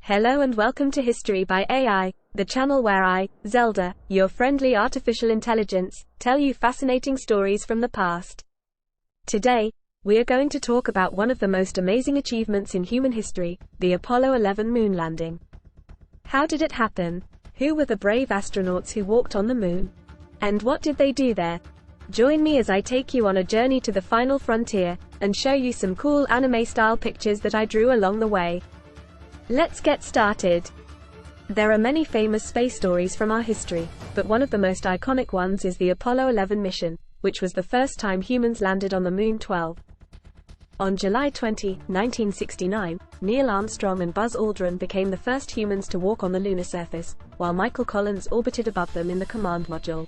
Hello and welcome to History by AI, the channel where I, Zelda, your friendly artificial intelligence, tell you fascinating stories from the past. Today, we are going to talk about one of the most amazing achievements in human history, the Apollo 11 moon landing. How did it happen? Who were the brave astronauts who walked on the moon? And what did they do there? Join me as I take you on a journey to the final frontier, and show you some cool anime-style pictures that I drew along the way. Let's get started. There are many famous space stories from our history, but one of the most iconic ones is the Apollo 11 mission, which was the first time humans landed on the Moon 12. On July 20, 1969, Neil Armstrong and Buzz Aldrin became the first humans to walk on the lunar surface, while Michael Collins orbited above them in the command module.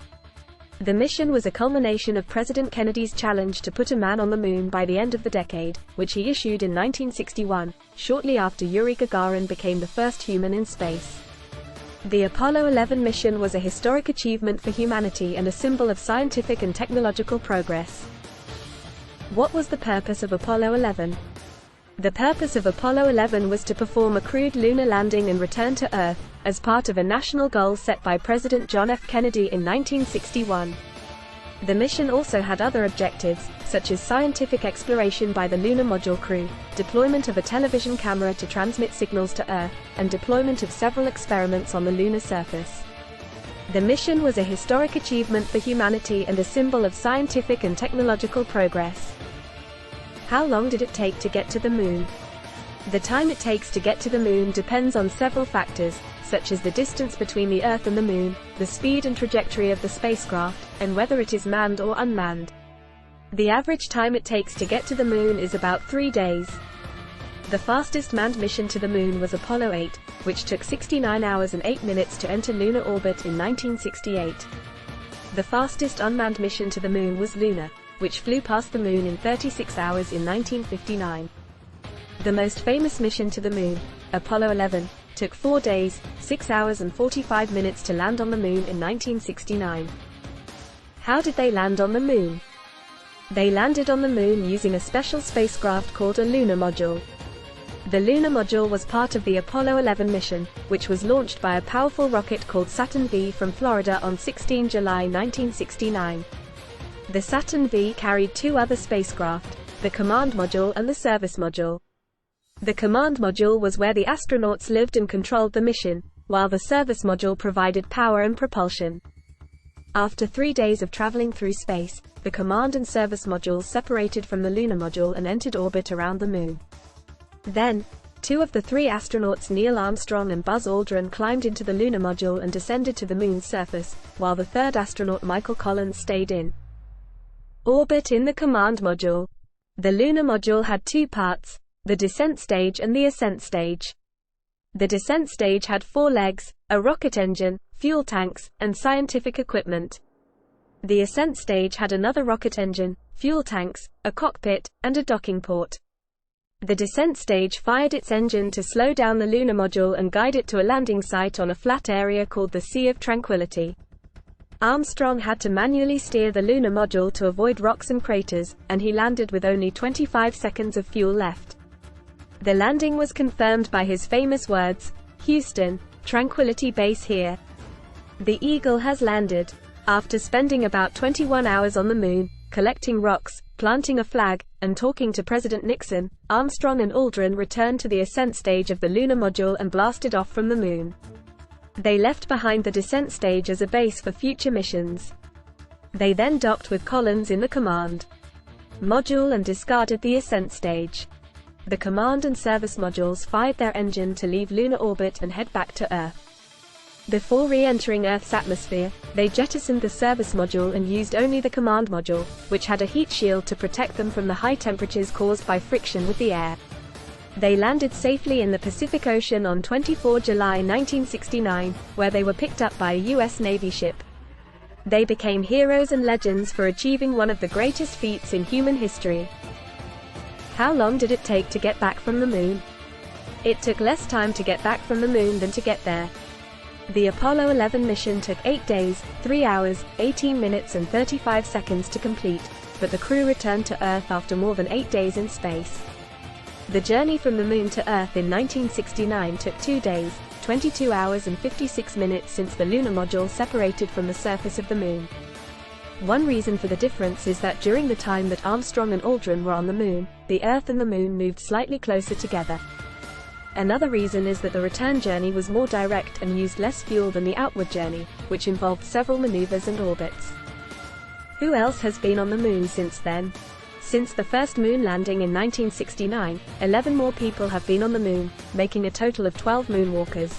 The mission was a culmination of President Kennedy's challenge to put a man on the moon by the end of the decade, which he issued in 1961, shortly after Yuri Gagarin became the first human in space. The Apollo 11 mission was a historic achievement for humanity and a symbol of scientific and technological progress. What was the purpose of Apollo 11? The purpose of Apollo 11 was to perform a crewed lunar landing and return to Earth, as part of a national goal set by President John F. Kennedy in 1961. The mission also had other objectives, such as scientific exploration by the lunar module crew, deployment of a television camera to transmit signals to Earth, and deployment of several experiments on the lunar surface. The mission was a historic achievement for humanity and a symbol of scientific and technological progress. How long did it take to get to the moon? The time it takes to get to the moon depends on several factors, such as the distance between the Earth and the moon, the speed and trajectory of the spacecraft, and whether it is manned or unmanned. The average time it takes to get to the moon is about 3 days. The fastest manned mission to the moon was Apollo 8, which took 69 hours and 8 minutes to enter lunar orbit in 1968. The fastest unmanned mission to the moon was Luna, which flew past the moon in 36 hours in 1959. The most famous mission to the moon, Apollo 11, took 4 days, 6 hours and 45 minutes to land on the moon in 1969. How did they land on the moon? They landed on the moon using a special spacecraft called a lunar module. The lunar module was part of the Apollo 11 mission, which was launched by a powerful rocket called Saturn V from Florida on 16 July 1969. The Saturn V carried 2 other spacecraft, the command module and the service module. The command module was where the astronauts lived and controlled the mission, while the service module provided power and propulsion. After 3 days of traveling through space, the command and service modules separated from the lunar module and entered orbit around the moon. Then, 2 of the 3 astronauts, Neil Armstrong and Buzz Aldrin, climbed into the lunar module and descended to the moon's surface, while the 3rd astronaut, Michael Collins, stayed in orbit in the command module. The lunar module had 2 parts, the descent stage and the ascent stage. The descent stage had 4 legs, a rocket engine, fuel tanks, and scientific equipment. The ascent stage had another rocket engine, fuel tanks, a cockpit, and a docking port. The descent stage fired its engine to slow down the lunar module and guide it to a landing site on a flat area called the Sea of Tranquility. Armstrong had to manually steer the lunar module to avoid rocks and craters, and he landed with only 25 seconds of fuel left. The landing was confirmed by his famous words, "Houston, Tranquility Base here. The Eagle has landed." After spending about 21 hours on the moon, collecting rocks, planting a flag, and talking to President Nixon, Armstrong and Aldrin returned to the ascent stage of the lunar module and blasted off from the moon. They left behind the descent stage as a base for future missions. They then docked with Collins in the command module and discarded the ascent stage. The command and service modules fired their engine to leave lunar orbit and head back to Earth. Before re-entering Earth's atmosphere, they jettisoned the service module and used only the command module, which had a heat shield to protect them from the high temperatures caused by friction with the air. They landed safely in the Pacific Ocean on 24 July 1969, where they were picked up by a U.S. Navy ship. They became heroes and legends for achieving one of the greatest feats in human history. How long did it take to get back from the moon? It took less time to get back from the moon than to get there. The Apollo 11 mission took 8 days, 3 hours, 18 minutes and 35 seconds to complete, but the crew returned to Earth after more than 8 days in space. The journey from the Moon to Earth in 1969 took 2 days, 22 hours and 56 minutes since the lunar module separated from the surface of the Moon. One reason for the difference is that during the time that Armstrong and Aldrin were on the Moon, the Earth and the Moon moved slightly closer together. Another reason is that the return journey was more direct and used less fuel than the outward journey, which involved several maneuvers and orbits. Who else has been on the Moon since then? Since the first moon landing in 1969, 11 more people have been on the Moon, making a total of 12 moonwalkers.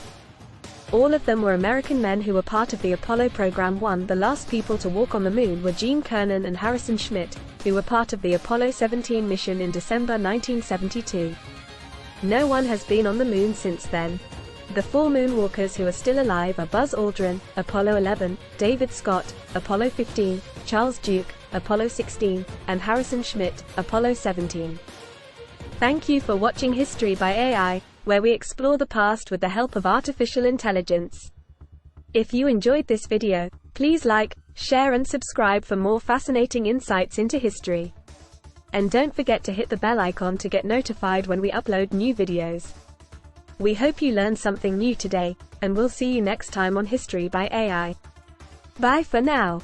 All of them were American men who were part of the Apollo Program 1. The last people to walk on the Moon were Gene Cernan and Harrison Schmitt, who were part of the Apollo 17 mission in December 1972. No one has been on the Moon since then. The 4 moonwalkers who are still alive are Buzz Aldrin, Apollo 11, David Scott, Apollo 15, Charles Duke, Apollo 16, and Harrison Schmitt, Apollo 17. Thank you for watching History by AI, where we explore the past with the help of artificial intelligence. If you enjoyed this video, please like, share and subscribe for more fascinating insights into history. And don't forget to hit the bell icon to get notified when we upload new videos. We hope you learned something new today, and we'll see you next time on History by AI. Bye for now.